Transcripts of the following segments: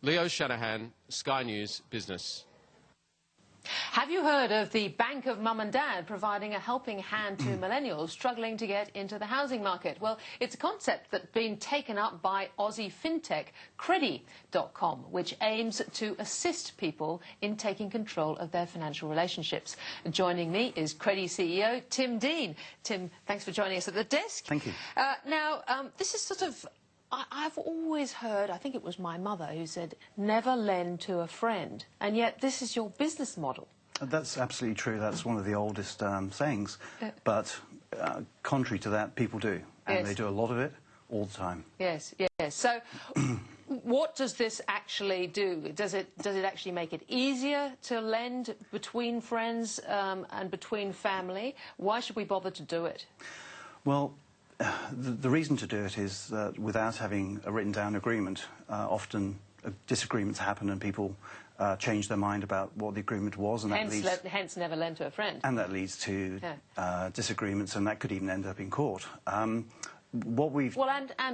Leo Shanahan, Sky News Business. Have you heard of the Bank of Mum and Dad providing a helping hand to millennials struggling to get into the housing market? Well, it's a concept that's been taken up by Aussie fintech Creddy.com, which aims to assist people in taking control of their financial relationships. Joining me is Creddy CEO Tim Dean. Tim, thanks for joining us at the desk. Thank you. This is sort of... I've always heard, I think it was my mother who said, never lend to a friend. And yet this is your business model. That's absolutely true. That's one of the oldest sayings. But contrary to that, people do. And they do a lot of it all the time. Yes, yes. So what does this actually do? Does it actually make it easier to lend between friends and between family? Why should we bother to do it? Well, the reason to do it is that without having a written down agreement, often disagreements happen and people change their mind about what the agreement was, and hence never lend to a friend. And that leads to disagreements, and that could even end up in court. And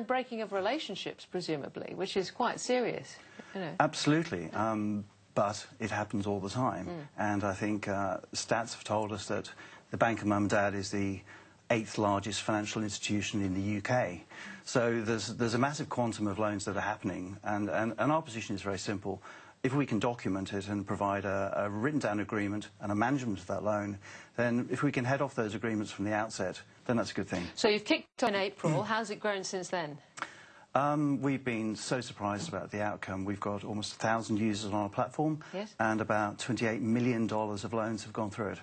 breaking of relationships, presumably, which is quite serious. You know. Absolutely. But it happens all the time. And I think stats have told us that the Bank of Mum and Dad is the 8th largest financial institution in the UK. So there's a massive quantum of loans that are happening, and our position is very simple. If we can document it and provide a written down agreement and a management of that loan, then if we can head off those agreements from the outset, then that's a good thing. So you've kicked on in April. How's it grown since then? We've been so surprised about the outcome. We've got almost 1,000 users on our platform, yes, and about $28 million of loans have gone through it.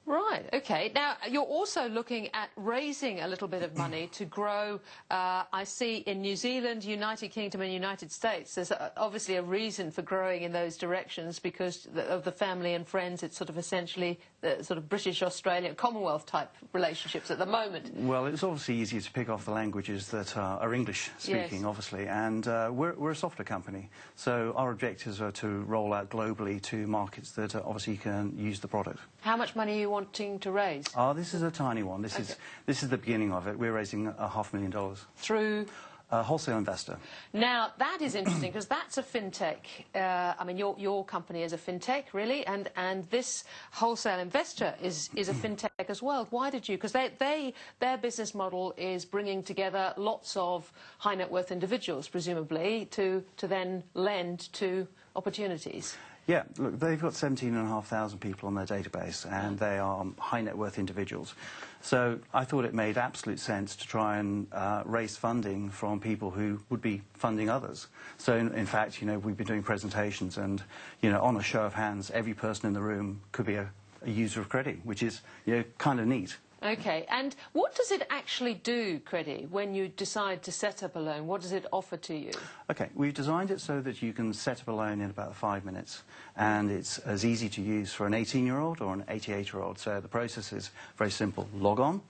Right, OK. Now, you're also looking at raising a little bit of money to grow, I see, in New Zealand, United Kingdom and United States. There's obviously a reason for growing in those directions because of the family and friends. It's sort of essentially sort of British, Australian, Commonwealth-type relationships at the moment. Well, it's obviously easier to pick off the languages that are English-speaking, yes, obviously, and we're a software company. So our objectives are to roll out globally to markets that obviously can use the product. How much money are you wanting to raise? Oh, this is a tiny one. This is the beginning of it. We're raising $500,000 through a wholesale investor. Now that is interesting because that's a fintech. I mean, your company is a fintech, really, and this wholesale investor is a fintech as well. Why did you? Because their business model is bringing together lots of high net worth individuals, presumably, to then lend to opportunities. Yeah, look, they've got 17,500 people on their database, and they are high net worth individuals. So I thought it made absolute sense to try and raise funding from people who would be funding others. So in fact, you know, we've been doing presentations, and you know, on a show of hands, every person in the room could be a user of Creddy, which is, you know, kind of neat. OK, and what does it actually do, Creddy, when you decide to set up a loan? What does it offer to you? OK, we've designed it so that you can set up a loan in about 5 minutes, and it's as easy to use for an 18-year-old or an 88-year-old. So the process is very simple. Log on,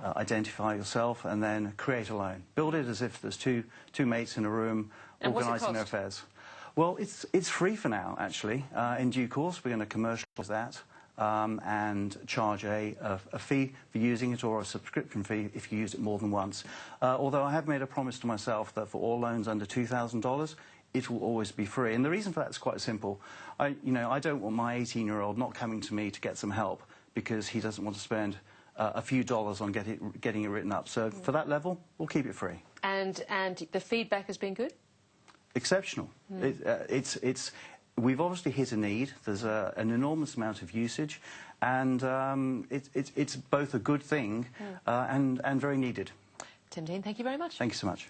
identify yourself, and then create a loan. Build it as if there's two mates in a room organising their affairs. Well, it's free for now, actually. In due course, we're going to commercialise that. And charge a fee for using it, or a subscription fee if you use it more than once. Although I have made a promise to myself that for all loans under $2,000, it will always be free. And the reason for that is quite simple. I don't want my 18-year-old not coming to me to get some help because he doesn't want to spend a few dollars on getting it written up. So for that level, we'll keep it free. And the feedback has been good? Exceptional. We've obviously hit a need. There's an enormous amount of usage, and it's both a good thing and very needed. Tim Dean, thank you very much. Thank you so much.